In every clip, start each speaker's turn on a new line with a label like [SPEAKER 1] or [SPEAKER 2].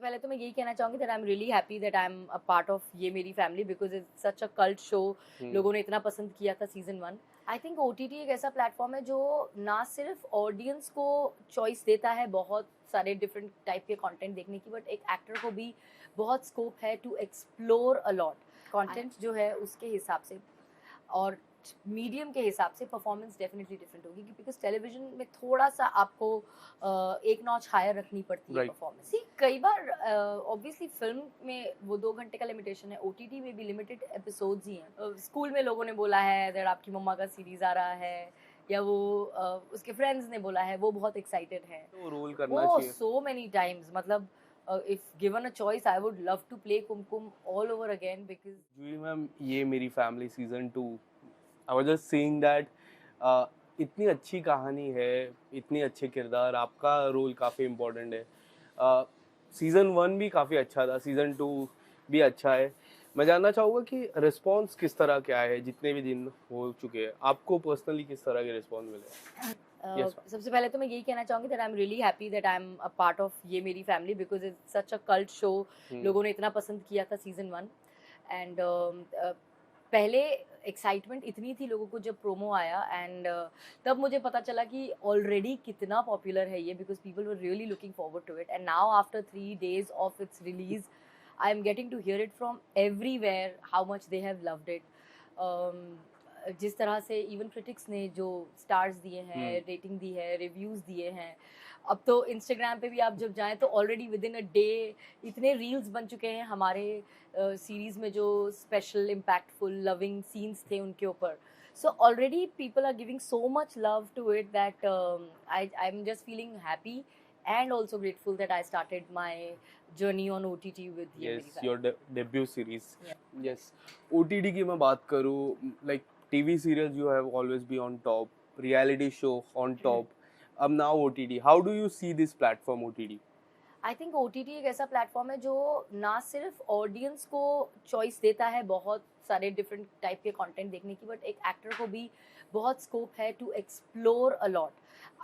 [SPEAKER 1] पहले तो मैं यही कहना चाहूँगी that I am really happy that I am a part of ये मेरी family because it's such a cult show. लोगों ने इतना पसंद किया था सीजन 1। आई थिंक ओटीटी एक ऐसा प्लेटफॉर्म है जो ना सिर्फ ऑडियंस को चॉइस देता है बहुत सारे डिफरेंट टाइप के कंटेंट देखने की, बट एक एक्टर को भी बहुत स्कोप है to explore a lot content जो है उसके हिसाब से। और मीडियम के हिसाब से परफॉर्मेंस डेफिनेटली डिफरेंट होगी बिकॉज टेलीविजन में थोड़ा सा आपको एक नॉच हायर रखनी पड़ती है
[SPEAKER 2] Right.
[SPEAKER 1] परफॉर्मेंस। सी कई बार ऑब्वियसली फिल्म में वो 2 घंटे का लिमिटेशन है, ओटीटी में भी लिमिटेड एपिसोड्स ही हैं। स्कूल में लोगों ने बोला है दैट आपकी मम्मा का सीरीज आ रहा है, या वो उसके फ्रेंड्स ने बोला है, वो बहुत एक्साइटेड है।
[SPEAKER 2] तो रोल करना
[SPEAKER 1] वो
[SPEAKER 2] चाहिए।
[SPEAKER 1] सो मेनी टाइम्स, मतलब if given a choice I would love to play Kumkum all over again because
[SPEAKER 2] Juhi ma'am, ये मेरी family season 2, I was just saying that इतनी अच्छी कहानी है, इतने अच्छे किरदार, आपका रोल काफ़ी इम्पोर्टेंट है। सीजन 1 भी काफ़ी अच्छा था, सीजन 2 भी अच्छा है। मैं जानना चाहूँगा कि रिस्पॉन्स किस तरह क्या है, जितने भी दिन हो चुके हैं आपको पर्सनली किस तरह के रिस्पॉन्स मिले? Yes, ma'am.
[SPEAKER 1] सबसे पहले तो मैं यही कहना चाहूँगी that I am really happy that I am a part of ये मेरी family because it's such a cult show. लोगों ने इतना पसंद किया था सीजन 1। एंड पहले एक्साइटमेंट इतनी थी लोगों को जब प्रोमो आया, एंड तब मुझे पता चला कि ऑलरेडी कितना पॉपुलर है ये because people were really looking forward to it. And now after 3 days of its release I am getting to hear it from everywhere how much they have loved it. जिस तरह से even critics ने जो stars दिए हैं, rating दी है, reviews दिए हैं, अब तो इंस्टाग्राम पे भी आप जब जाएं तो already with in a day इतने रील्स बन चुके हैं हमारे सीरीज़ में जो स्पेशल इम्पैक्टफुल लविंग सीन्स थे उनके ऊपर। So already people are giving so much love to it that I am just feeling happy and also grateful that I started my journey on OTT with ये मेरी
[SPEAKER 2] Yes, your debut series.
[SPEAKER 1] Yeah.
[SPEAKER 2] Yes. OTT की मैं बात करूँ, like TV serials you have always be on top, reality show on top. अब now OTT. How do you see this platform OTT?
[SPEAKER 1] I think OTT एक ऐसा platform है जो ना सिर्फ ऑडियंस को चॉइस देता है बहुत सारे डिफरेंट टाइप के कंटेंट देखने की, बट एक एक्टर को भी बहुत स्कोप है to explore a lot.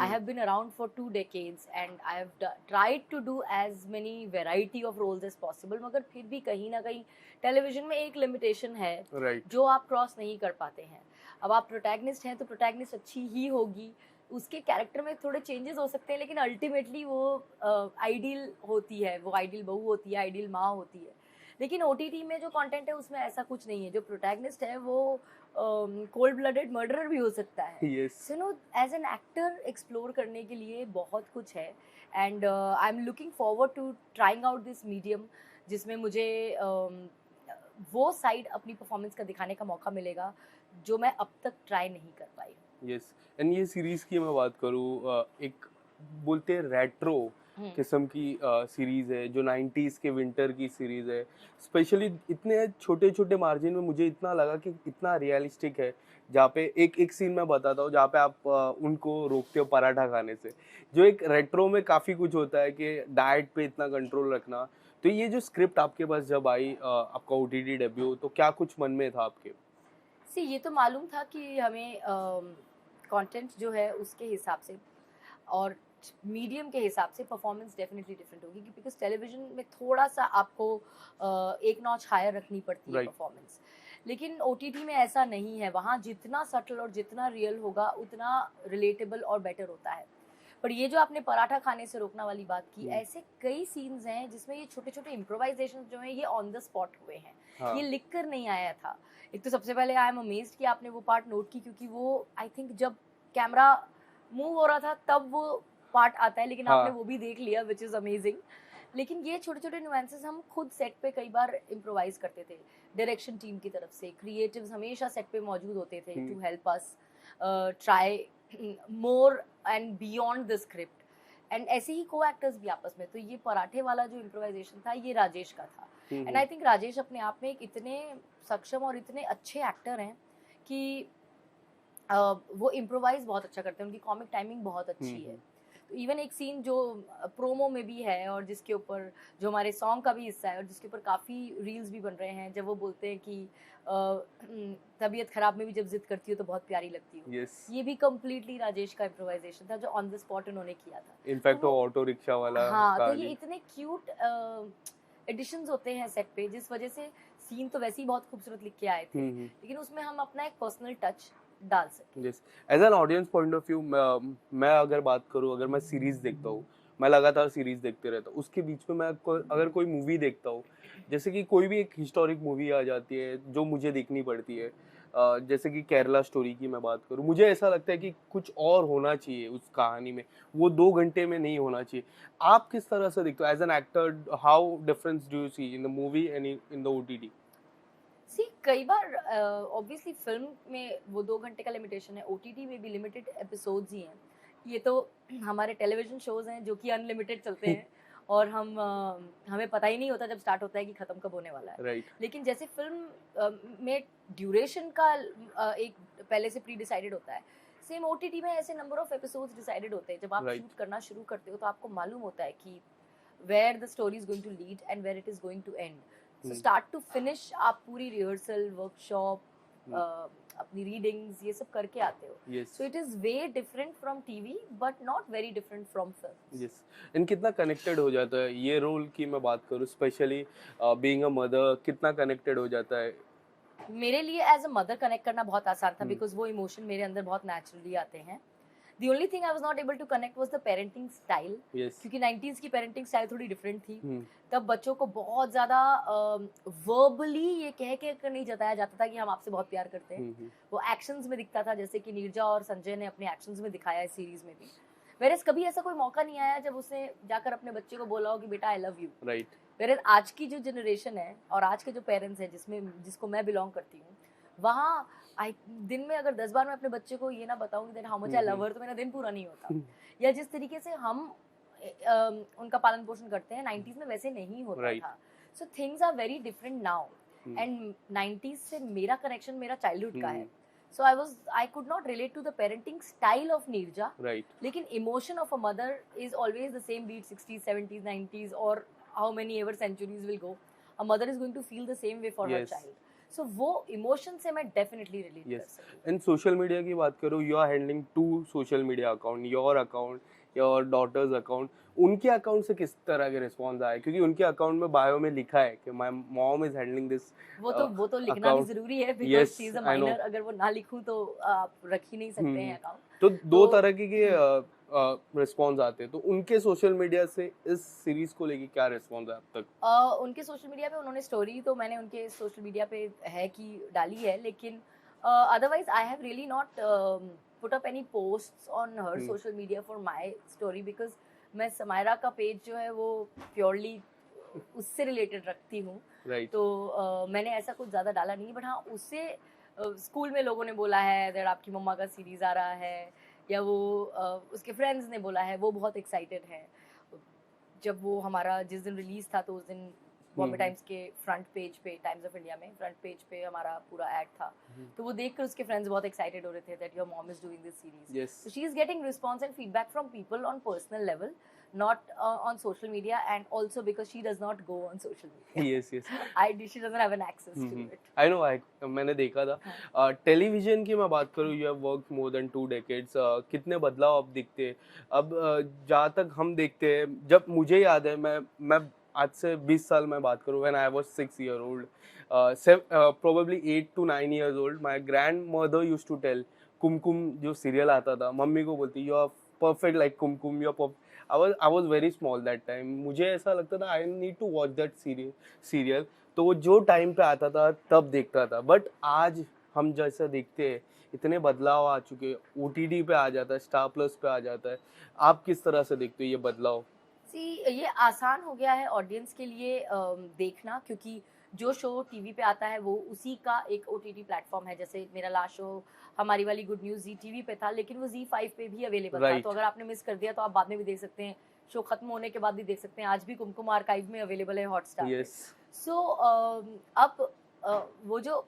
[SPEAKER 1] I have been around for 2 decades and I have tried to do as many variety of roles as possible, मगर फिर भी कहीं ना कहीं टेलीविजन में एक लिमिटेशन है
[SPEAKER 2] Right.
[SPEAKER 1] जो आप क्रॉस नहीं कर पाते हैं। अब आप प्रोटैगनिस्ट हैं तो प्रोटैगनिस्ट अच्छी ही होगी, उसके कैरेक्टर में थोड़े चेंजेस हो सकते हैं, लेकिन अल्टीमेटली वो आइडियल होती है, वो आइडियल बहू होती है, आइडियल माँ होती है। लेकिन ओटीटी में जो कंटेंट है उसमें ऐसा कुछ नहीं है। जो प्रोटैगनिस्ट है वो कोल्ड ब्लडेड मर्डरर भी हो सकता है।
[SPEAKER 2] Yes.
[SPEAKER 1] So no as an actor explore करने के लिए बहुत कुछ है, and I am looking forward to trying out this medium जिसमें मुझे वो साइड अपनी परफॉर्मेंस का दिखाने का मौका मिलेगा जो मैं अब तक ट्राई नहीं कर पाई।
[SPEAKER 2] Yes. एंड ये सीरीज की मैं बात करूँ, एक बोलते हैं रेट्रो किस्म की सीरीज है, जो 90s के विंटर की सीरीज है। स्पेशली इतने छोटे छोटे मार्जिन में मुझे इतना लगा कि इतना रियलिस्टिक है, जहाँ पे एक सीन मैं बताता हूँ जहाँ पे आप उनको रोकते हो पराठा खाने से। जो एक रेट्रो में काफ़ी कुछ होता है कि डाइट पे इतना कंट्रोल रखना। तो ये जो स्क्रिप्ट आपके पास जब आई, आपका OTT डेब्यू, तो क्या कुछ मन में था आपके?
[SPEAKER 1] सी ये तो मालूम था कि हमें कंटेंट जो है उसके हिसाब से और मीडियम के हिसाब से परफॉर्मेंस डेफिनेटली डिफरेंट होगी बिकॉज टेलीविजन में थोड़ा सा आपको एक नॉच हायर रखनी पड़ती है
[SPEAKER 2] Right.
[SPEAKER 1] परफॉर्मेंस। लेकिन ओटीटी में ऐसा नहीं है, वहाँ जितना सटल और जितना रियल होगा उतना रिलेटेबल और बेटर होता है। पर ये जो आपने पराठा खाने से रोकना वाली बात की, ऐसे कई सीन्स हैं जिसमें ये छोटे छोटे इम्प्रोवाइजेशन जो हैं ये ऑन द स्पॉट हुए हैं।
[SPEAKER 2] हाँ.
[SPEAKER 1] ये लिख कर नहीं आया था। एक तो सबसे पहले आई एम अमेज्ड कि आपने वो पार्ट नोट की, क्योंकि वो आई थिंक जब कैमरा मूव हो रहा था तब वो पार्ट आता है, लेकिन
[SPEAKER 2] हाँ.
[SPEAKER 1] आपने वो भी देख लिया, विच इज़ अमेजिंग। लेकिन ये छोटे छोटे नुएंसेस हम खुद सेट पे कई बार इम्प्रोवाइज करते थे। डायरेक्शन टीम की तरफ से क्रिएटिव्स हमेशा सेट पे मौजूद होते थे to help us try more and beyond the script, and ऐसे ही को एक्टर्स भी आपस में। तो ये पराठे वाला जो इम्प्रोवाइजेशन था ये राजेश का था, एंड आई थिंक राजेश अपने आप में एक इतने सक्षम और इतने अच्छे एक्टर हैं कि वो इम्प्रोवाइज बहुत अच्छा करते हैं, उनकी कॉमिक टाइमिंग बहुत अच्छी है। तो इवन एक सीन जो प्रोमो में भी है और जिसके ऊपर जो हमारे सॉन्ग का भी हिस्सा है और जिसके ऊपर काफ़ी रील्स भी बन रहे हैं, जब वो बोलते हैं कि तबीयत खराब में भी जब जिद करती हो तो बहुत प्यारी लगती हो।
[SPEAKER 2] यस,
[SPEAKER 1] ये भी कम्प्लीटली राजेश का इम्प्रोवाइजेशन था जो ऑन द स्पॉट उन्होंने किया था।
[SPEAKER 2] इनफैक्ट
[SPEAKER 1] तो
[SPEAKER 2] वो
[SPEAKER 1] वो
[SPEAKER 2] ऑटो रिक्शा वाला
[SPEAKER 1] हाँ, तो ये
[SPEAKER 2] कहानी।
[SPEAKER 1] इतने क्यूट एडिशंस होते हैं सेट पे, जिस वजह से सीन तो वैसे ही बहुत खूबसूरत लिख के आए थे, लेकिन उसमें हम अपना एक पर्सनल टच डाल सके।
[SPEAKER 2] Yes, as an audience point of view, मैं अगर बात करूँ, अगर मैं सीरीज देखता हूँ, मैं लगातार सीरीज देखते रहता हूँ, उसके बीच में मैं अगर कोई मूवी देखता हूँ, जैसे कि कोई भी एक हिस्टोरिक मूवी आ जाती है जो मुझे देखनी पड़ती है, जैसे कि केरला स्टोरी की मैं बात करूँ, मुझे ऐसा लगता है कि कुछ और होना चाहिए उस कहानी में, वो 2 घंटे में नहीं होना चाहिए। आप किस तरह से देखते हो as an actor? How difference do you see in the movie and in the OTT?
[SPEAKER 1] See कई बार ऑब्वियसली फिल्म में वो 2 घंटे का लिमिटेशन है, ओटीटी में भी लिमिटेड एपिसोड्स ही हैं। ये तो हमारे टेलीविजन शोज हैं जो कि अनलिमिटेड चलते हैं और हमें पता ही नहीं होता जब स्टार्ट होता है कि ख़त्म कब होने वाला है।
[SPEAKER 2] राइट,
[SPEAKER 1] लेकिन जैसे फिल्म में ड्यूरेशन का एक पहले से प्री डिसाइडेड होता है, सेम ओटीटी में ऐसे नंबर ऑफ एपिसोड्स डिसाइडेड होते हैं। जब आप
[SPEAKER 2] राइट,
[SPEAKER 1] शूट करना शुरू करते हो तो आपको मालूम होता है कि where the story is going to lead and where it is going to end. So start to finish आप पूरी रिहर्सल, वर्कशॉप, अपनी रीडिंग्स ये सब करके आते हो.
[SPEAKER 2] Yes,
[SPEAKER 1] So it is way different from TV but not very different from films.
[SPEAKER 2] Yes. And कितना connected हो जाता है ये रोल की मैं बात करूँ, स्पेशली बीइंग अ मदर, कितना कनेक्टेड हो जाता है?
[SPEAKER 1] मेरे लिए एज अ मदर कनेक्ट करना बहुत आसान था बिकॉज वो इमोशन मेरे अंदर बहुत नेचुरली आते हैं. The only thing I was not able to connect was the parenting style.
[SPEAKER 2] Yes,
[SPEAKER 1] क्योंकि 90s की पेरेंटिंग स्टाइल थोड़ी डिफरेंट थी.
[SPEAKER 2] हम्म,
[SPEAKER 1] तब बच्चों को बहुत ज़्यादा वर्बली ये कह के कर नहीं जताया जाता था कि हम आपसे बहुत प्यार करते हैं. वो एक्शंस में दिखता था, जैसे कि नीरजा और संजय ने अपने एक्शंस में दिखाया है सीरीज में भी. वेरस कभी ऐसा कोई मौका नहीं आया जब उसने जाकर अपने बच्चे को बोला हो कि बेटा I love you.
[SPEAKER 2] Right,
[SPEAKER 1] whereas आज की जो जनरेशन है और आज के जो पेरेंट्स हैं जिसको मैं बिलोंग करती हूँ, वहाँ दिन में अगर 10 बार मैं अपने बच्चे को ये ना बताऊंगी that how much I love हर, तो मेरा दिन पूरा नहीं होता. या जिस तरीके से हम उनका पालन पोषण करते हैं 90s में वैसे नहीं होता
[SPEAKER 2] Right.
[SPEAKER 1] था. So things are very different now and 90s से मेरा कनेक्शन मेरा चाइल्डहुड का है. So I could not relate to the parenting style of Neerja,
[SPEAKER 2] right,
[SPEAKER 1] लेकिन emotion of a mother is always the same, beat 60s 70s 90s और how many ever centuries will go, a mother is going to feel the same way for her
[SPEAKER 2] Yes.
[SPEAKER 1] Child. So वो emotion से मैं definitely relate कर
[SPEAKER 2] yes.
[SPEAKER 1] सकती
[SPEAKER 2] and social media की बात करूँ, you are handling 2 social media account, your account, your daughter's account. उनके account से किस तरह के रिस्पॉन्स आए? क्योंकि उनके अकाउंट में बायो में लिखा है कि my mom is handling this.
[SPEAKER 1] वो तो लिखना भी
[SPEAKER 2] account.
[SPEAKER 1] जरूरी है because
[SPEAKER 2] Yes,
[SPEAKER 1] she is a
[SPEAKER 2] I know.
[SPEAKER 1] Minor. अगर वो ना लिखूं तो आप रख ही नहीं सकते हैं अकाउंट.
[SPEAKER 2] तो 2
[SPEAKER 1] तो-
[SPEAKER 2] तरह के रिस्पॉन्स आते हैं, तो उनके सोशल मीडिया से इस सीरीज को लेके क्या रिस्पॉन्स है अब तक?
[SPEAKER 1] उनके सोशल मीडिया पे उन्होंने स्टोरी तो मैंने उनके सोशल मीडिया पे है कि डाली है, लेकिन otherwise I have really not put up any posts on her social media for my story because मैं समायरा का पेज जो है वो प्योरली उससे रिलेटेड रखती हूँ.
[SPEAKER 2] राइट,
[SPEAKER 1] तो मैंने ऐसा कुछ ज़्यादा डाला नहीं. बट हाँ, उससे स्कूल में लोगों ने बोला है दैट आपकी मम्मा का सीरीज़ आ रहा है, या वो उसके फ्रेंड्स ने बोला है, वो बहुत एक्साइटेड हैं. जब वो हमारा जिस दिन रिलीज था तो उस दिन बॉम्बे टाइम्स के फ्रंट पेज पे, टाइम्स ऑफ इंडिया में फ्रंट पेज पे हमारा पूरा ऐड था. तो वो देखकर उसके फ्रेंड्स बहुत एक्साइटेड हो रहे थे that your mom is doing this series.
[SPEAKER 2] Yes,
[SPEAKER 1] So she is getting response and feedback from people on personal level, not on social media, and also because she does not go on social media.
[SPEAKER 2] Yes, yes.
[SPEAKER 1] She doesn't have an access to it.
[SPEAKER 2] I know, मैंने देखा था। Television की मैं बात करूँ, you have work more than 2 decades. कितने बदलाव अब दिखते हैं अब? जहाँ तक हम देखते हैं, जब मुझे याद है, मैं आज से 20 साल में बात करूँ, when I was 6 year old, probably 8 to 9 years old, my grandmother used to tell, Kumkum जो सीरियल आता था, मम्मी को बोलती you are perfect like Kumkum, you are I was very small that time. मुझे ऐसा लगता था I need to watch that serial. तो वो जो टाइम पे आता था तब देखता था. बट आज हम जैसा देखते हैं, इतने बदलाव आ चुके हैं, OTT पे आ जाता है, स्टार प्लस पे आ जाता है. आप किस तरह से देखते हो ये बदलाव?
[SPEAKER 1] ये आसान हो गया है ऑडियंस के लिए देखना, क्योंकि जो शो टीवी पे आता है वो उसी का एक OTT प्लेटफॉर्म है. जैसे मेरा लास्ट शो हमारी वाली गुड न्यूज़ जी टीवी पे था, लेकिन वो Z5 पे भी अवेलेबल था.
[SPEAKER 2] Right.
[SPEAKER 1] तो अगर आपने मिस कर दिया तो आप बाद में भी देख सकते हैं, शो खत्म होने के बाद भी देख सकते हैं. आज भी कुमकुम आर्काइव में अवेलेबल है हॉटस्टार पे.
[SPEAKER 2] यस,
[SPEAKER 1] सो अब वो जो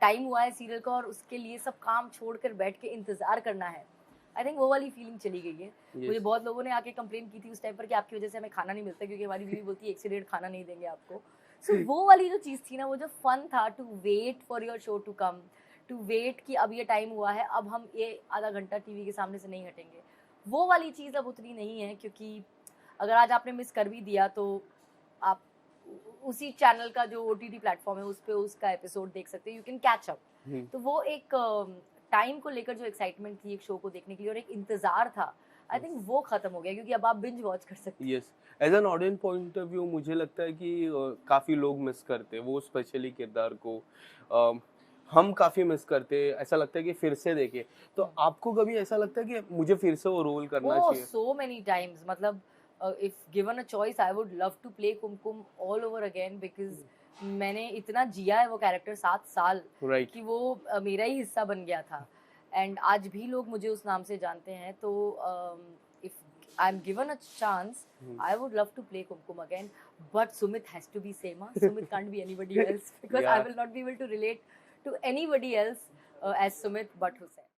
[SPEAKER 1] टाइम हुआ है सीरियल का और उसके लिए सब काम छोड़कर बैठ के इंतजार करना है, आई थिंक वो वाली फीलिंग चली गई है।
[SPEAKER 2] Yes.
[SPEAKER 1] मुझे बहुत लोगों ने आके कंप्लेन की थी उस टाइम पर कि आपकी वजह से हमें खाना नहीं मिलता, क्योंकि हमारी बीवी बोलती है 1 से 1.5 खाना नहीं देंगे आपको। सो वो वाली जो चीज़ थी ना, वो जो फन था to wait for your show to come, to wait कि अब ये टाइम हुआ है, अब हम ये आधा घंटा टीवी के सामने से नहीं हटेंगे, वो वाली चीज़ अब उतनी नहीं है। क्योंकि अगर आज आपने मिस कर भी दिया तो आप उसी चैनल का जो OTT प्लेटफॉर्म है उस पे उसका एपिसोड देख सकते हैं, यू कैन कैच अप। तो वो एक टाइम को लेकर जो एक्साइटमेंट थी एक शो को देखने के लिए और एक इंतजार था, आई थिंक वो खत्म हो गया, क्योंकि अब आप बिंज वॉच कर सकते हैं।
[SPEAKER 2] Yes, as an audience point of view मुझे लगता है कि काफ़ी लोग मिस करते हैं वो स्पेशली किरदार को। हम काफ़ी मिस करते हैं, ऐसा लगता है कि फिर से देखें। तो आपको कभी ऐसा लगता है कि मुझे फिर से वो रोल करना चाहिए?
[SPEAKER 1] सो मेनी टाइम्स, मतलब if given a choice I would love to play Kumkum all over again, because मैंने इतना जिया है वो कैरेक्टर 7 साल
[SPEAKER 2] राइट।
[SPEAKER 1] कि वो मेरा ही हिस्सा बन गया था। एंड आज भी लोग मुझे उस नाम से जानते हैं। तो if I am given a chance I would love to play Kumkum again, but Sumit has to be same. Sumit can't be anybody else, because I will not be able to relate to anybody else as Sumit but Hussain.